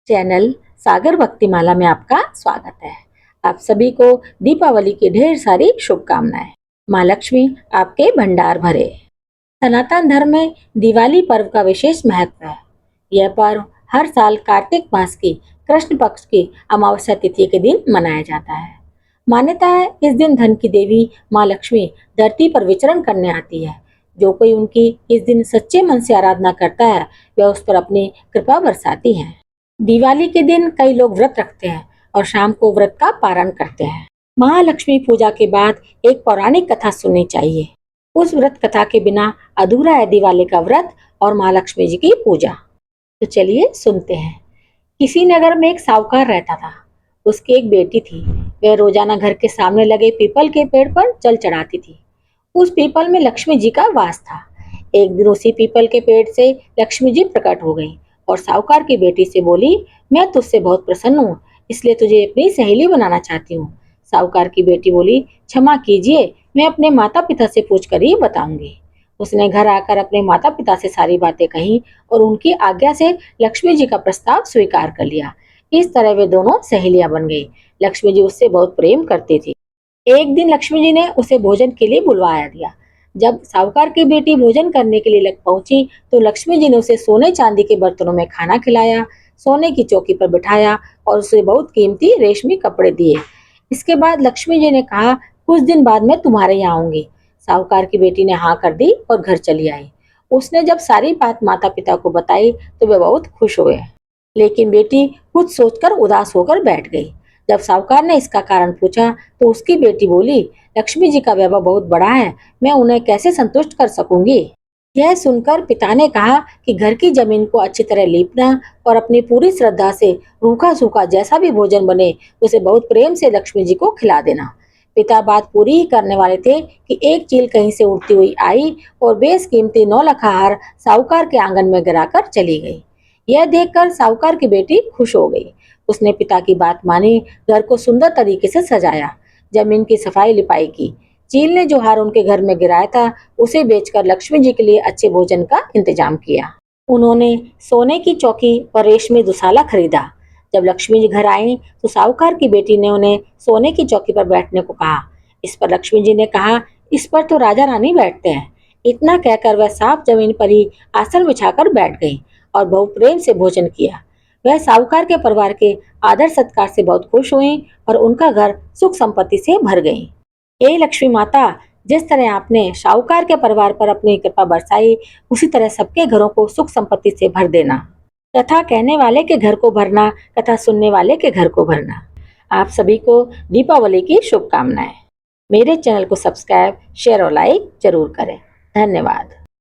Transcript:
Channel सागर भक्तिमाला में आपका स्वागत है। आप सभी को दीपावली की ढेर सारी शुभकामनाएं। माँ लक्ष्मी आपके भंडार भरे। सनातन धर्म में दिवाली पर्व का विशेष महत्व है। यह पर्व हर साल कार्तिक मास की कृष्ण पक्ष की अमावस्या तिथि के दिन मनाया जाता है। मान्यता है इस दिन धन की देवी माँ लक्ष्मी धरती पर विचरण करने आती है। जो कोई उनकी इस दिन सच्चे मन से आराधना करता है वह उस पर अपनी कृपा बरसाती है। दिवाली के दिन कई लोग व्रत रखते हैं और शाम को व्रत का पारण करते हैं। महालक्ष्मी पूजा के बाद एक पौराणिक कथा सुननी चाहिए। उस व्रत कथा के बिना अधूरा है दिवाली का व्रत और महालक्ष्मी जी की पूजा। तो चलिए सुनते हैं। किसी नगर में एक साहूकार रहता था। उसकी एक बेटी थी। वह रोजाना घर के सामने लगे पीपल के पेड़ पर जल चढ़ाती थी। उस पीपल में लक्ष्मी जी का वास था। एक दिन उसी पीपल के पेड़ से लक्ष्मी जी प्रकट हो गई और साहूकार की बेटी से बोली, मैं तुझसे बहुत प्रसन्न हूँ, इसलिए तुझे अपनी सहेली बनाना चाहती हूँ। साहूकार की बेटी बोली, क्षमा कीजिए, मैं अपने माता पिता से पूछकर ही बताऊंगी। उसने घर आकर अपने माता पिता से सारी बातें कही और उनकी आज्ञा से लक्ष्मी जी का प्रस्ताव स्वीकार कर लिया। इस तरह वे दोनों सहेलियां बन गई। लक्ष्मी जी उससे बहुत प्रेम करती थी। एक दिन लक्ष्मी जी ने उसे भोजन के लिए बुलवाया दिया। जब साहूकार की बेटी भोजन करने के लिए लग पहुंची तो लक्ष्मी जी ने उसे सोने चांदी के बर्तनों में खाना खिलाया, सोने की चौकी पर बिठाया और उसे बहुत कीमती रेशमी कपड़े दिए। इसके बाद लक्ष्मी जी ने कहा, कुछ दिन बाद मैं तुम्हारे यहाँ आऊंगी। साहूकार की बेटी ने हाँ कर दी और घर चली आई। उसने जब सारी बात माता पिता को बताई तो वे बहुत खुश हुए, लेकिन बेटी कुछ सोचकर उदास होकर बैठ गई। जब साहूकार ने इसका कारण पूछा तो उसकी बेटी बोली, लक्ष्मी जी का वैभव बहुत बड़ा है, मैं उन्हें कैसे संतुष्ट कर सकूंगी। यह सुनकर पिता ने कहा कि घर की जमीन को अच्छी तरह लीपना और अपनी पूरी श्रद्धा से रूखा सूखा जैसा भी भोजन बने उसे बहुत प्रेम से लक्ष्मी जी को खिला देना। पिता बात पूरी ही करने वाले थे कि एक चील कहीं से उड़ती हुई आई और बेशकीमती 9 लाख हार साहूकार के आंगन में गिराकर चली गई। यह देखकर साहूकार की बेटी खुश हो गई। उसने पिता की बात मानी, घर को सुंदर तरीके से सजाया, जमीन की सफाई लिपाई की। चील ने जो हार उनके घर में गिराया था उसे बेचकर लक्ष्मी जी के लिए अच्छे भोजन का इंतजाम किया। उन्होंने सोने की चौकी और रेशमी दुसाला खरीदा। जब लक्ष्मी जी घर आई तो साहूकार की बेटी ने उन्हें सोने की चौकी पर बैठने को कहा। इस पर लक्ष्मी जी ने कहा, इस पर तो राजा रानी बैठते हैं। इतना कहकर वह साफ जमीन पर ही आसन बिछाकर बैठ गई और बहुत प्रेम से भोजन किया। वह साहूकार के परिवार के आदर सत्कार से बहुत खुश हुई और उनका घर सुख संपत्ति से भर गई। हे लक्ष्मी माता, जिस तरह आपने साहूकार के परिवार पर अपनी कृपा बरसाई, उसी तरह सबके घरों को सुख संपत्ति से भर देना। कथा कहने वाले के घर को भरना, कथा सुनने वाले के घर को भरना। आप सभी को दीपावली की शुभकामनाएं। मेरे चैनल को सब्सक्राइब, शेयर और लाइक जरूर करें। धन्यवाद।